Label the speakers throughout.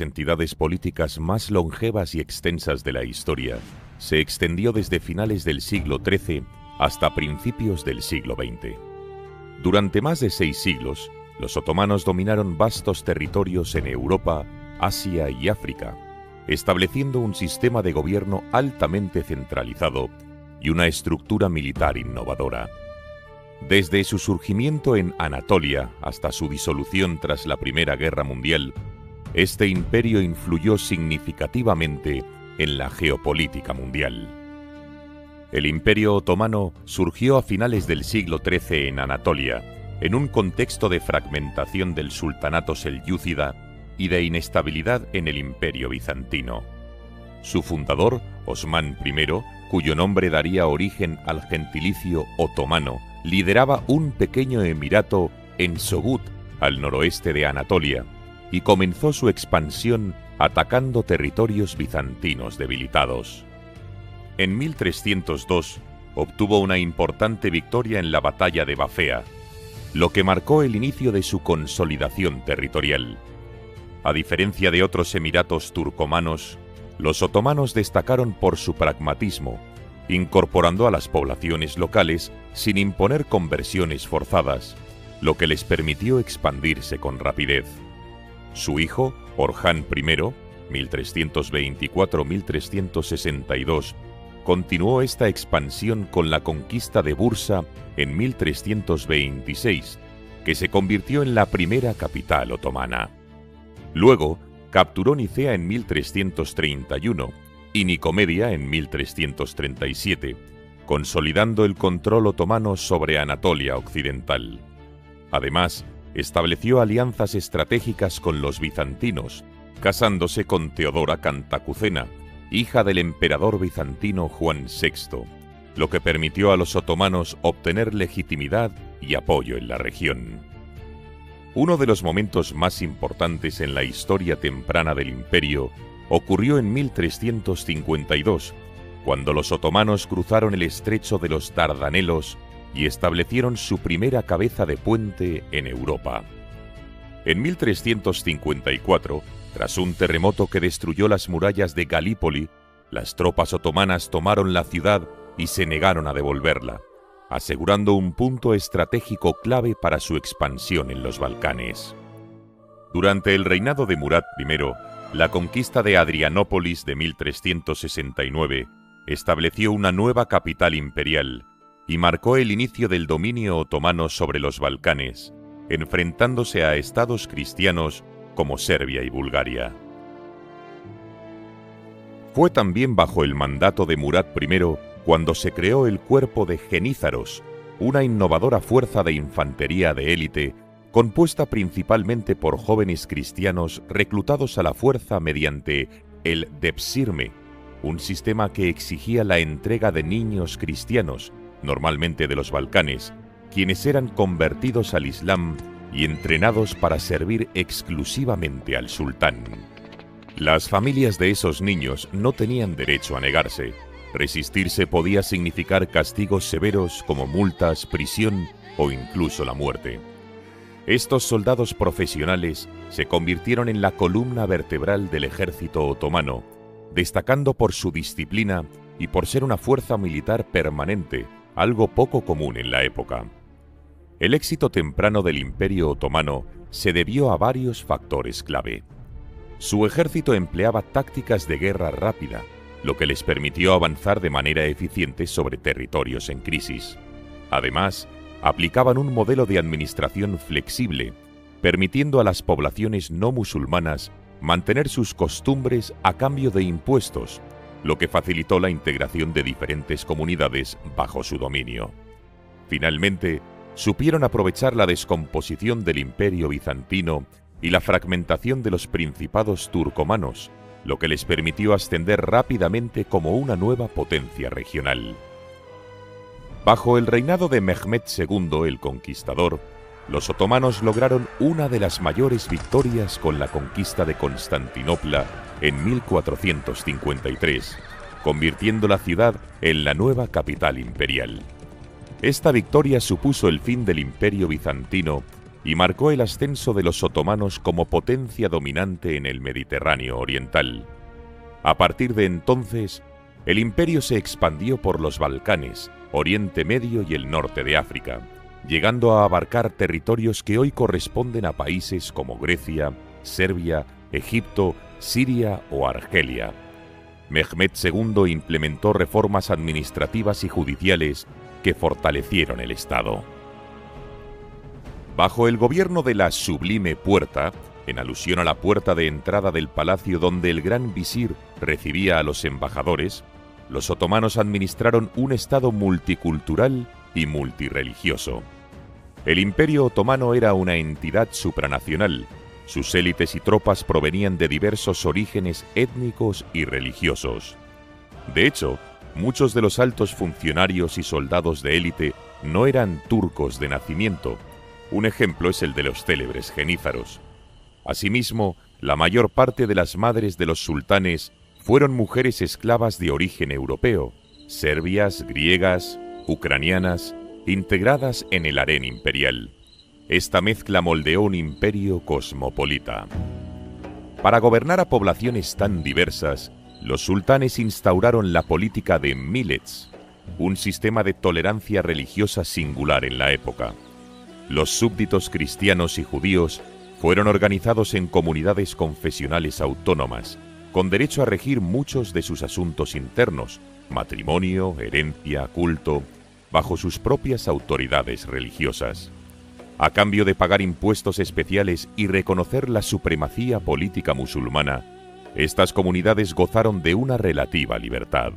Speaker 1: entidades políticas más longevas y extensas de la historia, se extendió desde finales del siglo XIII hasta principios del siglo XX. Durante más de 6 siglos, los otomanos dominaron vastos territorios en Europa, Asia y África, estableciendo un sistema de gobierno altamente centralizado y una estructura militar innovadora. Desde su surgimiento en Anatolia hasta su disolución tras la Primera Guerra Mundial, este imperio influyó significativamente en la geopolítica mundial. El Imperio Otomano surgió a finales del siglo XIII en Anatolia, en un contexto de fragmentación del sultanato selyúcida y de inestabilidad en el Imperio bizantino. Su fundador, Osmán I, cuyo nombre daría origen al gentilicio otomano, lideraba un pequeño emirato en Sogut, al noroeste de Anatolia, y comenzó su expansión atacando territorios bizantinos debilitados. En 1302 obtuvo una importante victoria en la batalla de Bafea, lo que marcó el inicio de su consolidación territorial. A diferencia de otros emiratos turcomanos, los otomanos destacaron por su pragmatismo, incorporando a las poblaciones locales sin imponer conversiones forzadas, lo que les permitió expandirse con rapidez. Su hijo, Orján I, 1324-1362, continuó esta expansión con la conquista de Bursa en 1326, que se convirtió en la primera capital otomana. Luego, capturó Nicea en 1331 y Nicomedia en 1337, consolidando el control otomano sobre Anatolia Occidental. Además, estableció alianzas estratégicas con los bizantinos, casándose con Teodora Cantacucena, hija del emperador bizantino Juan VI, lo que permitió a los otomanos obtener legitimidad y apoyo en la región. Uno de los momentos más importantes en la historia temprana del imperio ocurrió en 1352, cuando los otomanos cruzaron el estrecho de los Dardanelos y establecieron su primera cabeza de puente en Europa. En 1354, tras un terremoto que destruyó las murallas de Galípoli, las tropas otomanas tomaron la ciudad y se negaron a devolverla, asegurando un punto estratégico clave para su expansión en los Balcanes. Durante el reinado de Murad I, la conquista de Adrianópolis de 1369 estableció una nueva capital imperial y marcó el inicio del dominio otomano sobre los Balcanes, enfrentándose a estados cristianos como Serbia y Bulgaria. Fue también bajo el mandato de Murad I cuando se creó el cuerpo de Genízaros, una innovadora fuerza de infantería de élite compuesta principalmente por jóvenes cristianos reclutados a la fuerza mediante el Depsirme, un sistema que exigía la entrega de niños cristianos, normalmente de los Balcanes, quienes eran convertidos al Islam y entrenados para servir exclusivamente al sultán. Las familias de esos niños no tenían derecho a negarse. Resistirse podía significar castigos severos como multas, prisión o incluso la muerte. Estos soldados profesionales se convirtieron en la columna vertebral del ejército otomano, destacando por su disciplina y por ser una fuerza militar permanente, algo poco común en la época. El éxito temprano del Imperio Otomano se debió a varios factores clave. Su ejército empleaba tácticas de guerra rápida, lo que les permitió avanzar de manera eficiente sobre territorios en crisis. Además, aplicaban un modelo de administración flexible, permitiendo a las poblaciones no musulmanas mantener sus costumbres a cambio de impuestos, lo que facilitó la integración de diferentes comunidades bajo su dominio. Finalmente, supieron aprovechar la descomposición del Imperio bizantino y la fragmentación de los principados turcomanos, lo que les permitió ascender rápidamente como una nueva potencia regional. Bajo el reinado de Mehmed II el Conquistador, los otomanos lograron una de las mayores victorias con la conquista de Constantinopla en 1453, convirtiendo la ciudad en la nueva capital imperial. Esta victoria supuso el fin del Imperio bizantino y marcó el ascenso de los otomanos como potencia dominante en el Mediterráneo oriental. A partir de entonces, el imperio se expandió por los Balcanes, Oriente Medio y el norte de África, llegando a abarcar territorios que hoy corresponden a países como Grecia, Serbia, Egipto, Siria o Argelia. Mehmed II implementó reformas administrativas y judiciales que fortalecieron el Estado. Bajo el gobierno de la Sublime Puerta, en alusión a la puerta de entrada del palacio donde el gran visir recibía a los embajadores, los otomanos administraron un Estado multicultural y multirreligioso. El Imperio Otomano era una entidad supranacional. Sus élites y tropas provenían de diversos orígenes étnicos y religiosos. De hecho, muchos de los altos funcionarios y soldados de élite no eran turcos de nacimiento. Un ejemplo es el de los célebres genízaros. Asimismo, la mayor parte de las madres de los sultanes fueron mujeres esclavas de origen europeo, serbias, griegas, ucranianas, integradas en el harén imperial. Esta mezcla moldeó un imperio cosmopolita. Para gobernar a poblaciones tan diversas, los sultanes instauraron la política de millets, un sistema de tolerancia religiosa singular en la época. Los súbditos cristianos y judíos fueron organizados en comunidades confesionales autónomas, con derecho a regir muchos de sus asuntos internos, matrimonio, herencia, culto, bajo sus propias autoridades religiosas. A cambio de pagar impuestos especiales y reconocer la supremacía política musulmana, estas comunidades gozaron de una relativa libertad.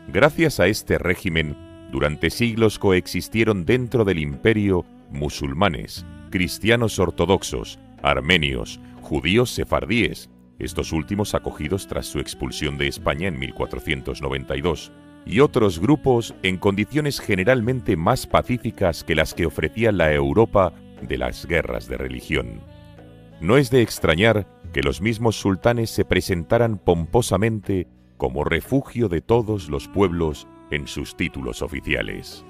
Speaker 1: Gracias a este régimen, durante siglos coexistieron dentro del imperio musulmanes, cristianos ortodoxos, armenios, judíos sefardíes, estos últimos acogidos tras su expulsión de España en 1492, y otros grupos en condiciones generalmente más pacíficas que las que ofrecía la Europa de las guerras de religión. No es de extrañar que los mismos sultanes se presentaran pomposamente como refugio de todos los pueblos en sus títulos oficiales.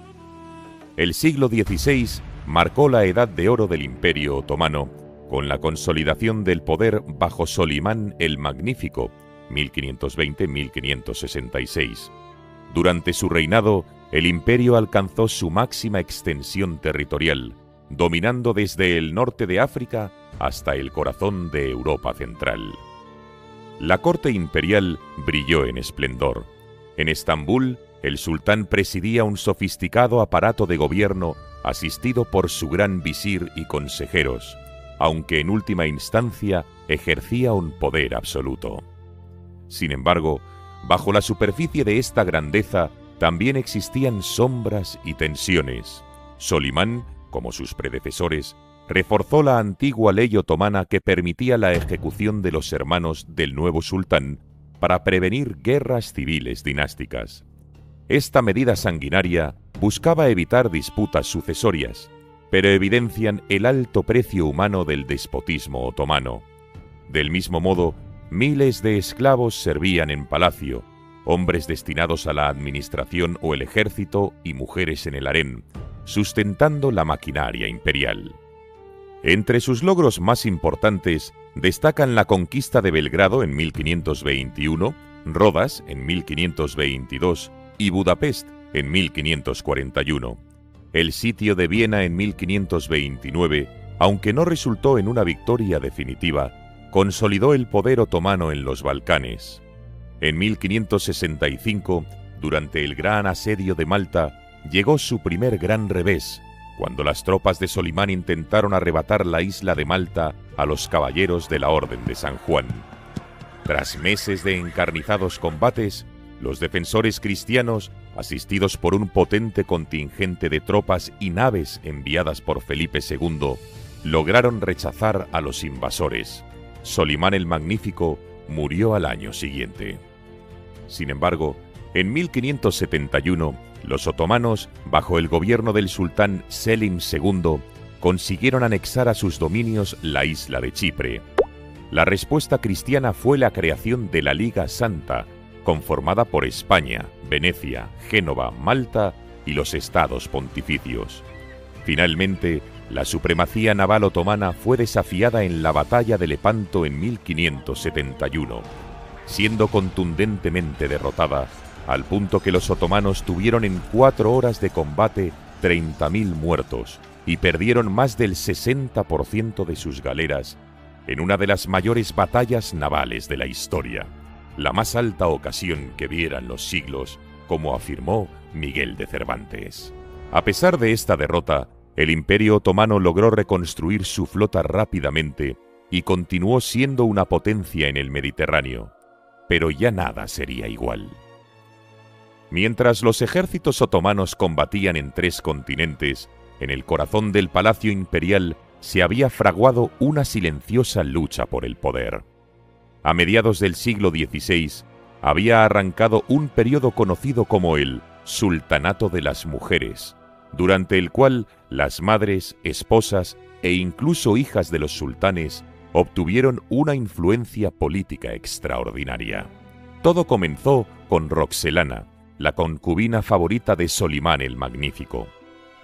Speaker 1: El siglo XVI marcó la edad de oro del Imperio Otomano, con la consolidación del poder bajo Solimán el Magnífico, 1520-1566. Durante su reinado, el imperio alcanzó su máxima extensión territorial, dominando desde el norte de África hasta el corazón de Europa central. La corte imperial brilló en esplendor. En Estambul, el sultán presidía un sofisticado aparato de gobierno asistido por su gran visir y consejeros, aunque en última instancia ejercía un poder absoluto. Sin embargo, bajo la superficie de esta grandeza también existían sombras y tensiones. Solimán, como sus predecesores, reforzó la antigua ley otomana que permitía la ejecución de los hermanos del nuevo sultán para prevenir guerras civiles dinásticas. Esta medida sanguinaria buscaba evitar disputas sucesorias, pero evidencian el alto precio humano del despotismo otomano. Del mismo modo, miles de esclavos servían en palacio, hombres destinados a la administración o el ejército y mujeres en el harén, sustentando la maquinaria imperial. Entre sus logros más importantes destacan la conquista de Belgrado en 1521, Rodas en 1522 y Budapest en 1541. El sitio de Viena en 1529, aunque no resultó en una victoria definitiva, consolidó el poder otomano en los Balcanes. En 1565, durante el gran asedio de Malta, llegó su primer gran revés, cuando las tropas de Solimán intentaron arrebatar la isla de Malta a los caballeros de la Orden de San Juan. Tras meses de encarnizados combates, los defensores cristianos, asistidos por un potente contingente de tropas y naves enviadas por Felipe II, lograron rechazar a los invasores. Solimán el Magnífico murió al año siguiente. Sin embargo, en 1571, los otomanos, bajo el gobierno del sultán Selim II, consiguieron anexar a sus dominios la isla de Chipre. La respuesta cristiana fue la creación de la Liga Santa, conformada por España, Venecia, Génova, Malta y los estados pontificios. Finalmente, La supremacía naval otomana fue desafiada en la batalla de Lepanto en 1571, siendo contundentemente derrotada, al punto que los otomanos tuvieron en 4 horas de combate 30.000 muertos y perdieron más del 60% de sus galeras en una de las mayores batallas navales de la historia, la más alta ocasión que vieran los siglos, como afirmó Miguel de Cervantes. A pesar de esta derrota, el Imperio Otomano logró reconstruir su flota rápidamente y continuó siendo una potencia en el Mediterráneo, pero ya nada sería igual. Mientras los ejércitos otomanos combatían en 3 continentes, en el corazón del Palacio Imperial se había fraguado una silenciosa lucha por el poder. A mediados del siglo XVI había arrancado un periodo conocido como el Sultanato de las Mujeres, durante el cual las madres, esposas e incluso hijas de los sultanes obtuvieron una influencia política extraordinaria. Todo comenzó con Roxelana, la concubina favorita de Solimán el Magnífico.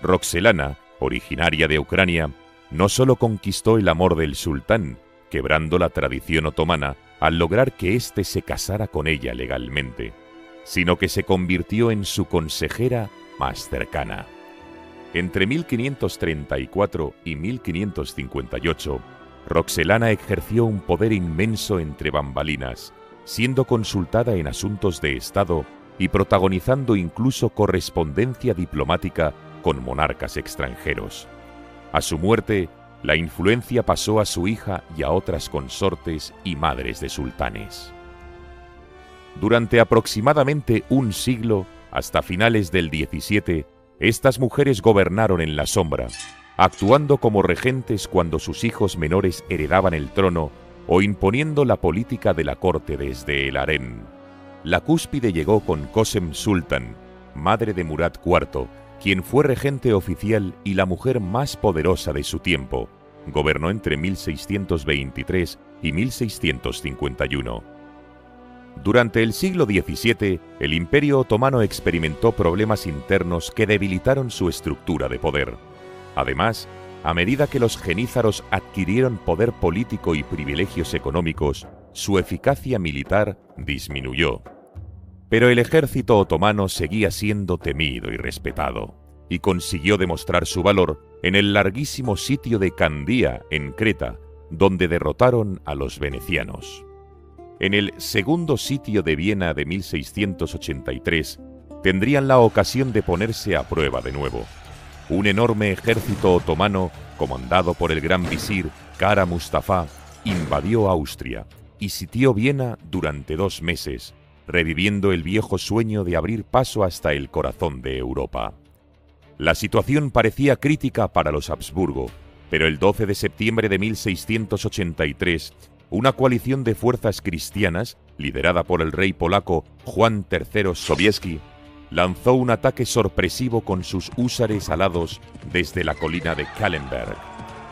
Speaker 1: Roxelana, originaria de Ucrania, no solo conquistó el amor del sultán, quebrando la tradición otomana al lograr que éste se casara con ella legalmente, sino que se convirtió en su consejera más cercana. Entre 1534 y 1558, Roxelana ejerció un poder inmenso entre bambalinas, siendo consultada en asuntos de Estado y protagonizando incluso correspondencia diplomática con monarcas extranjeros. A su muerte, la influencia pasó a su hija y a otras consortes y madres de sultanes. Durante aproximadamente un siglo, hasta finales del XVII, estas mujeres gobernaron en la sombra, actuando como regentes cuando sus hijos menores heredaban el trono o imponiendo la política de la corte desde el harén. La cúspide llegó con Kösem Sultan, madre de Murad IV, quien fue regente oficial y la mujer más poderosa de su tiempo. Gobernó entre 1623 y 1651. Durante el siglo XVII, el Imperio Otomano experimentó problemas internos que debilitaron su estructura de poder. Además, a medida que los genízaros adquirieron poder político y privilegios económicos, su eficacia militar disminuyó. Pero el ejército otomano seguía siendo temido y respetado, y consiguió demostrar su valor en el larguísimo sitio de Candía, en Creta, donde derrotaron a los venecianos. En el segundo sitio de Viena de 1683, tendrían la ocasión de ponerse a prueba de nuevo. Un enorme ejército otomano, comandado por el gran visir Kara Mustafa, invadió Austria y sitió Viena durante 2 meses, reviviendo el viejo sueño de abrir paso hasta el corazón de Europa. La situación parecía crítica para los Habsburgo, pero el 12 de septiembre de 1683, una coalición de fuerzas cristianas, liderada por el rey polaco Juan III Sobieski, lanzó un ataque sorpresivo con sus húsares alados desde la colina de Kahlenberg.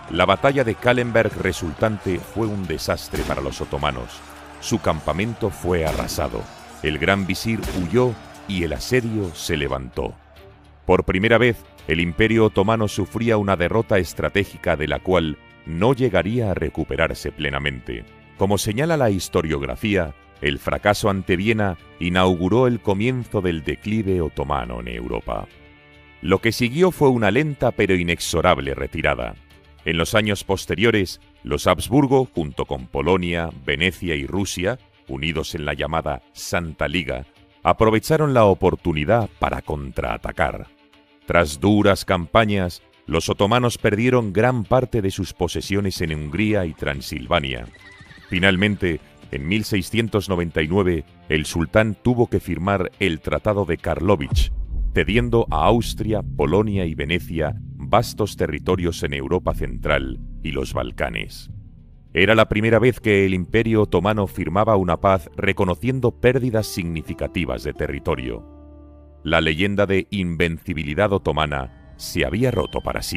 Speaker 1: La batalla de Kahlenberg resultante fue un desastre para los otomanos. Su campamento fue arrasado, el gran visir huyó y el asedio se levantó. Por primera vez, el Imperio Otomano sufría una derrota estratégica de la cual no llegaría a recuperarse plenamente. Como señala la historiografía, el fracaso ante Viena inauguró el comienzo del declive otomano en Europa. Lo que siguió fue una lenta pero inexorable retirada. En los años posteriores, los Habsburgo, junto con Polonia, Venecia y Rusia, unidos en la llamada Santa Liga, aprovecharon la oportunidad para contraatacar. Tras duras campañas, los otomanos perdieron gran parte de sus posesiones en Hungría y Transilvania. Finalmente, en 1699, el sultán tuvo que firmar el Tratado de Karlovich, cediendo a Austria, Polonia y Venecia vastos territorios en Europa Central y los Balcanes. Era la primera vez que el Imperio Otomano firmaba una paz reconociendo pérdidas significativas de territorio. La leyenda de invencibilidad otomana se había roto para siempre.